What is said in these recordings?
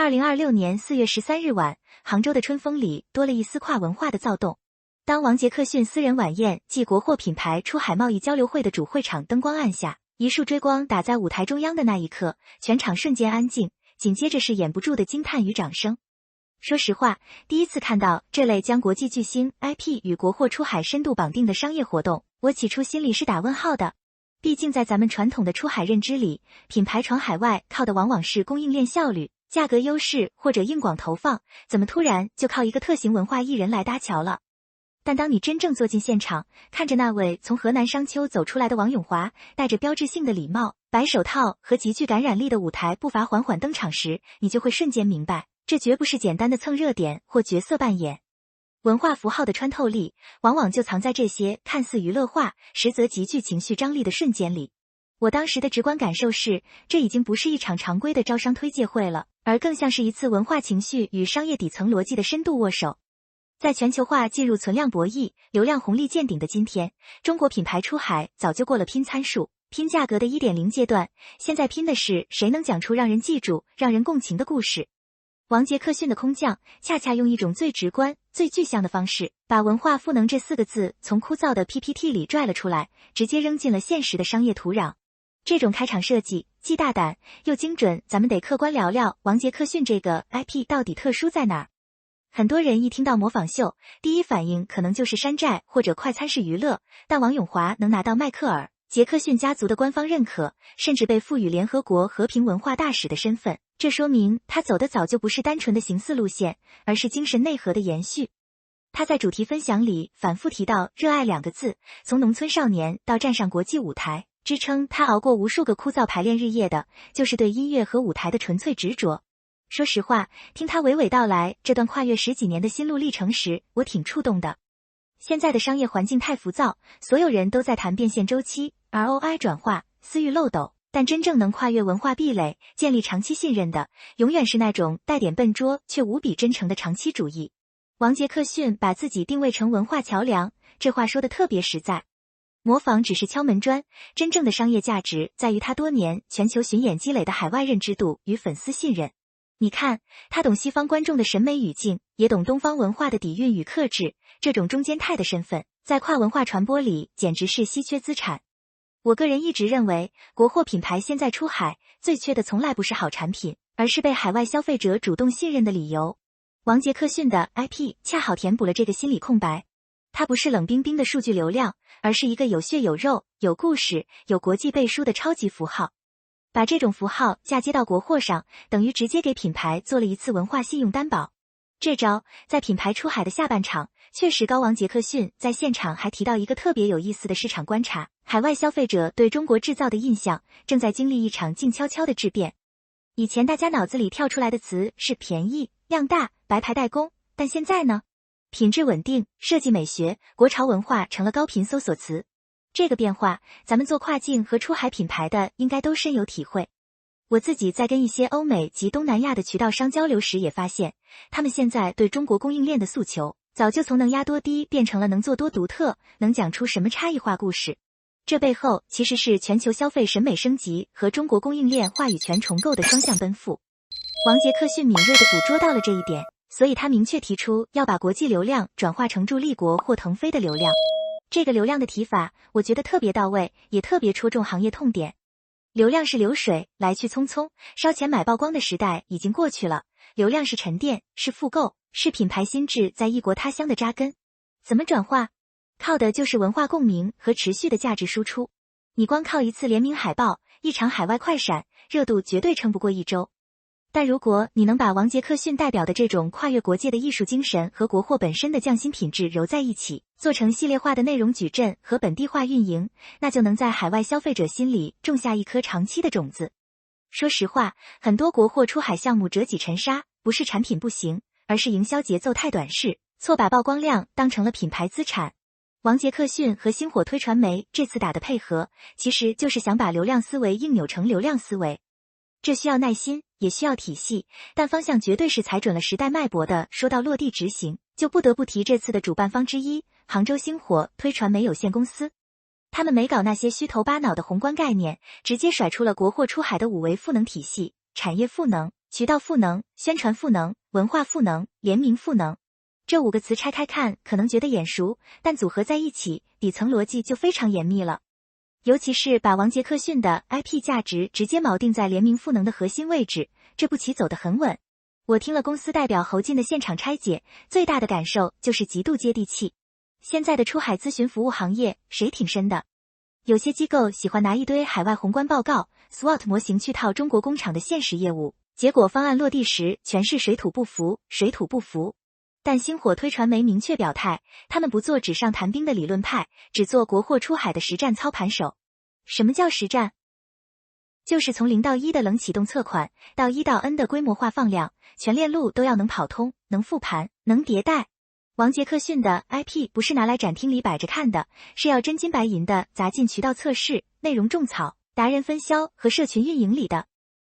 2026年4月13日晚，杭州的春风里多了一丝跨文化的躁动。当王杰克逊私人晚宴暨国货品牌出海贸易交流会的主会场灯光暗下，一束追光打在舞台中央的那一刻，全场瞬间安静，紧接着是掩不住的惊叹与掌声。说实话，第一次看到这类将国际巨星 IP 与国货出海深度绑定的商业活动，我起初心里是打问号的。毕竟在咱们传统的出海认知里，品牌闯海外靠的往往是供应链效率、价格优势或者硬广投放，怎么突然就靠一个特型文化艺人来搭桥了？但当你真正坐进现场，看着那位从河南商丘走出来的王永华，戴着标志性的礼帽、白手套和极具感染力的舞台步伐缓缓登场时，你就会瞬间明白，这绝不是简单的蹭热点或角色扮演。文化符号的穿透力，往往就藏在这些看似娱乐化，实则极具情绪张力的瞬间里。我当时的直观感受是，这已经不是一场常规的招商推介会了，而更像是一次文化情绪与商业底层逻辑的深度握手。在全球化进入存量博弈、流量红利见顶的今天，中国品牌出海早就过了拼参数、拼价格的 1.0 阶段，现在拼的是谁能讲出让人记住、让人共情的故事。王杰克逊的空降，恰恰用一种最直观、最具象的方式，把文化赋能这4个字从枯燥的 PPT 里拽了出来，直接扔进了现实的商业土壤。这种开场设计既大胆又精准，咱们得客观聊聊王杰克逊这个 IP 到底特殊在哪儿。很多人一听到模仿秀，第一反应可能就是山寨或者快餐式娱乐，但王永华能拿到迈克尔·杰克逊家族的官方认可，甚至被赋予联合国和平文化大使的身份，这说明他走的早就不是单纯的形似路线，而是精神内核的延续。他在主题分享里反复提到热爱2个字，从农村少年到站上国际舞台，支撑他熬过无数个枯燥排练日夜的，就是对音乐和舞台的纯粹执着。说实话，听他娓娓道来这段跨越10几年的心路历程时，我挺触动的。现在的商业环境太浮躁，所有人都在谈变现周期、ROI 转化、私域漏斗，但真正能跨越文化壁垒、建立长期信任的，永远是那种带点笨拙却无比真诚的长期主义。王杰克逊把自己定位成文化桥梁，这话说得特别实在。模仿只是敲门砖，真正的商业价值在于他多年全球巡演积累的海外认知度与粉丝信任。你看，他懂西方观众的审美语境，也懂东方文化的底蕴与克制，这种中间态的身份，在跨文化传播里简直是稀缺资产。我个人一直认为，国货品牌现在出海，最缺的从来不是好产品，而是被海外消费者主动信任的理由。王杰克逊的 IP 恰好填补了这个心理空白。它不是冷冰冰的数据流量，而是一个有血有肉、有故事、有国际背书的超级符号。把这种符号嫁接到国货上，等于直接给品牌做了一次文化信用担保。这招在品牌出海的下半场，确实高王杰克逊在现场还提到一个特别有意思的市场观察，海外消费者对中国制造的印象正在经历一场静悄悄的质变。以前大家脑子里跳出来的词是便宜、量大、白牌代工，但现在呢？品质稳定、设计美学、国潮文化成了高频搜索词。这个变化，咱们做跨境和出海品牌的应该都深有体会。我自己在跟一些欧美及东南亚的渠道商交流时也发现，他们现在对中国供应链的诉求，早就从能压多低变成了能做多独特，能讲出什么差异化故事。这背后其实是全球消费审美升级和中国供应链话语权重构的双向奔赴。王杰克逊敏锐地捕捉到了这一点，所以他明确提出要把国际流量转化成助立国或腾飞的流量。这个流量的提法，我觉得特别到位，也特别戳中行业痛点。流量是流水，来去匆匆，烧钱买曝光的时代已经过去了。流量是沉淀，是复购，是品牌心智在异国他乡的扎根。怎么转化？靠的就是文化共鸣和持续的价值输出。你光靠一次联名海报，一场海外快闪，热度绝对撑不过1周。但如果你能把王杰克逊代表的这种跨越国界的艺术精神和国货本身的匠心品质揉在一起，做成系列化的内容矩阵和本地化运营，那就能在海外消费者心里种下一颗长期的种子。说实话，很多国货出海项目折戟沉沙，不是产品不行，而是营销节奏太短视，错把曝光量当成了品牌资产。王杰克逊和星火推传媒这次打的配合，其实就是想把流量思维硬扭成流量思维。这需要耐心，也需要体系，但方向绝对是踩准了时代脉搏的。说到落地执行，就不得不提这次的主办方之一杭州星火推传媒有限公司。他们没搞那些虚头巴脑的宏观概念，直接甩出了国货出海的5维赋能体系：产业赋能、渠道赋能、宣传赋能、文化赋能、联名赋能。这5个词拆开看可能觉得眼熟，但组合在一起，底层逻辑就非常严密了。尤其是把王杰克逊的 IP 价值直接锚定在联名赋能的核心位置，这步棋走得很稳。我听了公司代表侯进的现场拆解，最大的感受就是极度接地气。现在的出海咨询服务行业，谁挺深的？有些机构喜欢拿一堆海外宏观报告、SWOT 模型去套中国工厂的现实业务，结果方案落地时全是水土不服，水土不服。但星火推传媒明确表态，他们不做纸上谈兵的理论派，只做国货出海的实战操盘手。什么叫实战？就是从0到1的冷启动测款，到1到 N 的规模化放量，全链路都要能跑通，能复盘，能迭代。王杰克逊的 IP 不是拿来展厅里摆着看的，是要真金白银的砸进渠道测试、内容种草、达人分销和社群运营里的。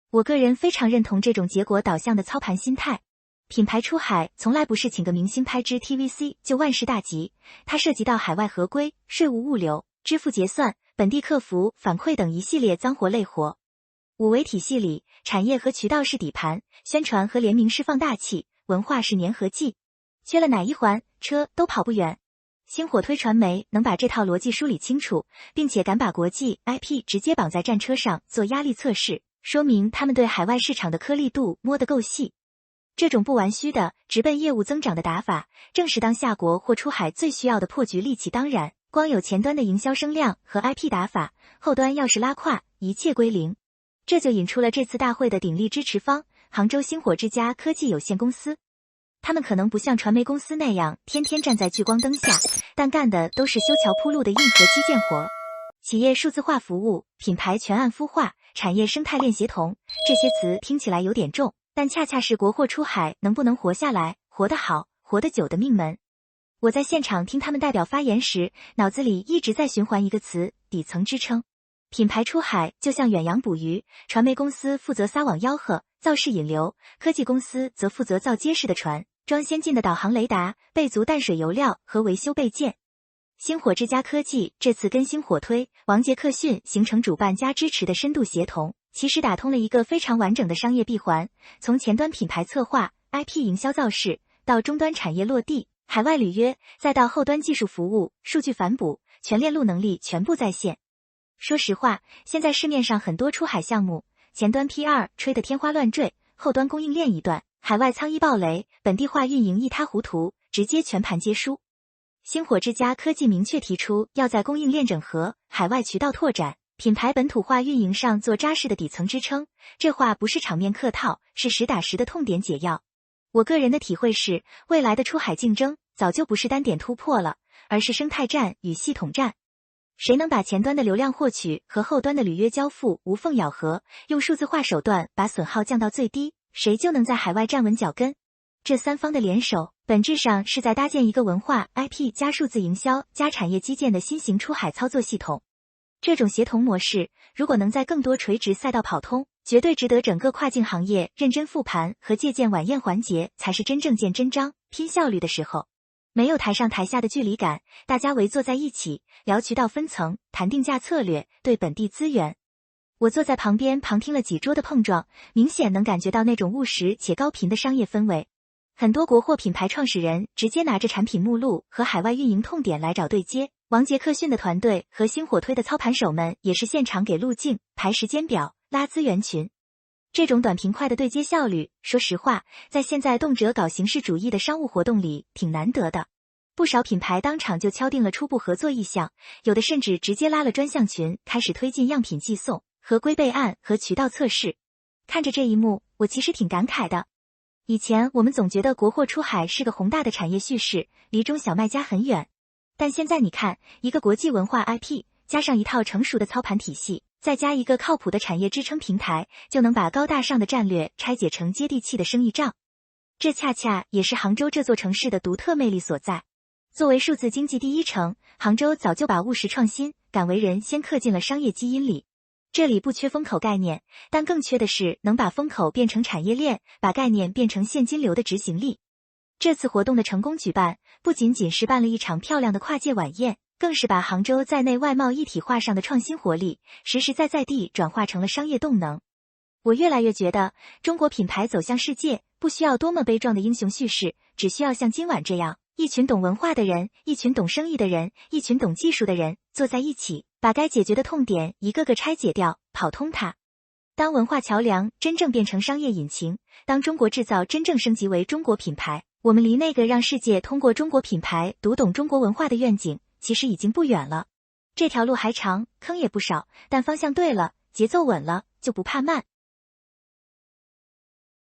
我个人非常认同这种结果导向的操盘心态。品牌出海从来不是请个明星拍支 TVC 就万事大吉，它涉及到海外合规、税务物流、支付结算、本地客服、反馈等一系列脏活累活。5维体系里，产业和渠道是底盘，宣传和联名是放大器，文化是粘合剂。缺了哪一环，车都跑不远。星火推传媒能把这套逻辑梳理清楚，并且敢把国际 IP 直接绑在战车上做压力测试，说明他们对海外市场的颗粒度摸得够细。这种不玩虚的、直奔业务增长的打法，正是当下国货出海最需要的破局利器。当然，光有前端的营销声量和 IP 打法，后端要是拉胯，一切归零。这就引出了这次大会的鼎力支持方——杭州星火之家科技有限公司。他们可能不像传媒公司那样天天站在聚光灯下，但干的都是修桥铺路的硬核基建活。企业数字化服务、品牌全案孵化、产业生态链协同，这些词听起来有点重，但恰恰是国货出海能不能活下来、活得好、活得久的命门。我在现场听他们代表发言时，脑子里一直在循环一个词：底层支撑。品牌出海就像远洋捕鱼，传媒公司负责撒网吆喝、造势引流，科技公司则负责造结实的船，装先进的导航雷达，备足淡水油料和维修备件。星火之家科技这次跟星火推、王杰克逊形成主办加支持的深度协同，其实打通了一个非常完整的商业闭环，从前端品牌策划、IP 营销造势，到终端产业落地、海外履约，再到后端技术服务、数据反哺，全链路能力全部在线。说实话，现在市面上很多出海项目，前端 PR 吹得天花乱坠，后端供应链一断，海外仓一爆雷，本地化运营一塌糊涂，直接全盘皆输。星火之家科技明确提出要在供应链整合、海外渠道拓展、品牌本土化运营上做扎实的底层支撑，这话不是场面客套，是实打实的痛点解药。我个人的体会是，未来的出海竞争早就不是单点突破了，而是生态战与系统战。谁能把前端的流量获取和后端的履约交付无缝咬合，用数字化手段把损耗降到最低，谁就能在海外站稳脚跟。这三方的联手，本质上是在搭建一个文化、IP 加数字营销加产业基建的新型出海操作系统。这种协同模式，如果能在更多垂直赛道跑通，绝对值得整个跨境行业认真复盘和借鉴晚宴环节，才是真正见真章、拼效率的时候。没有台上台下的距离感，大家围坐在一起，聊渠道分层，谈定价策略，对本地资源。我坐在旁边旁听了几桌的碰撞，明显能感觉到那种务实且高频的商业氛围。很多国货品牌创始人直接拿着产品目录和海外运营痛点来找对接，王杰克逊的团队和星火推的操盘手们也是现场给路径、排时间表、拉资源群。这种短平快的对接效率，说实话，在现在动辄搞形式主义的商务活动里挺难得的。不少品牌当场就敲定了初步合作意向，有的甚至直接拉了专项群，开始推进样品寄送、合规备案和渠道测试。看着这一幕，我其实挺感慨的。以前我们总觉得国货出海是个宏大的产业叙事，离中小卖家很远。但现在你看，一个国际文化 IP， 加上一套成熟的操盘体系，再加一个靠谱的产业支撑平台，就能把高大上的战略拆解成接地气的生意账。这恰恰也是杭州这座城市的独特魅力所在。作为数字经济第一城，杭州早就把务实创新、敢为人先刻进了商业基因里。这里不缺风口概念，但更缺的是能把风口变成产业链，把概念变成现金流的执行力。这次活动的成功举办，不仅仅是办了一场漂亮的跨界晚宴，更是把杭州在内外贸一体化上的创新活力，实实在在地转化成了商业动能。我越来越觉得，中国品牌走向世界，不需要多么悲壮的英雄叙事，只需要像今晚这样，一群懂文化的人，一群懂生意的人，一群懂技术的人，坐在一起，把该解决的痛点一个个拆解掉，跑通它。当文化桥梁真正变成商业引擎，当中国制造真正升级为中国品牌，我们离那个让世界通过中国品牌读懂中国文化的愿景，其实已经不远了。这条路还长，坑也不少，但方向对了，节奏稳了，就不怕慢。